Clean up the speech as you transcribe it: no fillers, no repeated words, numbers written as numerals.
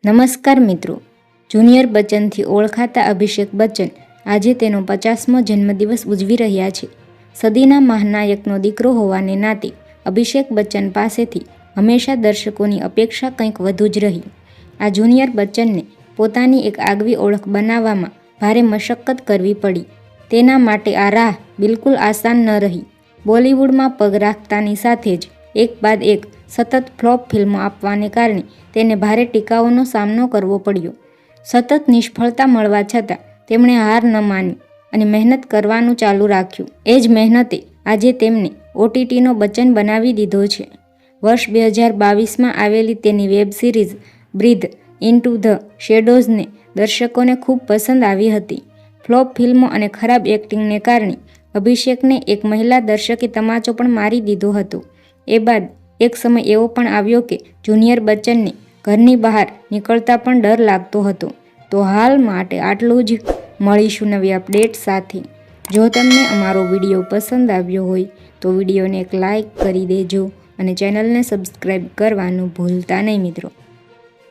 નમસ્કાર મિત્રો, જુનિયર બચ્ચનથી ઓળખાતા અભિષેક બચ્ચન આજે તેનો 50મો જન્મદિવસ ઉજવી રહ્યા છે. સદીના મહાનાયકનો દીકરો હોવાને નાતે અભિષેક બચ્ચન પાસેથી હંમેશા દર્શકોની અપેક્ષા કંઈક વધુ જ રહી. આ જુનિયર બચ્ચનને પોતાની એક આગવી ઓળખ બનાવવામાં ભારે મશક્કત કરવી પડી. તેના માટે આ રાહ બિલકુલ આસાન ન રહી. બોલિવૂડમાં પગ રાખતાની સાથે જ એક બાદ એક સતત ફ્લોપ ફિલ્મો આપવાને કારણે તેને ભારે ટીકાઓનો સામનો કરવો પડ્યો. સતત નિષ્ફળતા મળવા છતાં તેમણે હાર ન માની અને મહેનત કરવાનું ચાલુ રાખ્યું. એ જ મહેનતે આજે તેમને OTTનો બચ્ચન બનાવી દીધો છે. વર્ષ 2022માં આવેલી તેની web series breathe into the શેડોઝને દર્શકોને ખૂબ પસંદ આવી હતી. ફ્લોપ ફિલ્મો અને ખરાબ એક્ટિંગને કારણે અભિષેકને એક મહિલા દર્શકે તમાચો પણ મારી દીધો હતો. એ બાદ એક સમય એવો પણ આવ્યો કે જુનિયર બચ્ચનને ઘરની બહાર નીકળતા પણ ડર લાગતો હતો. તો હાલ માટે આટલું જ. મળીશું નવી અપડેટ સાથે. જો તમને અમારો વિડીયો પસંદ આવ્યો હોય તો વિડીયોને એક લાઇક કરી દેજો અને ચેનલને સબસ્ક્રાઈબ કરવાનું ભૂલતા નહીં મિત્રો.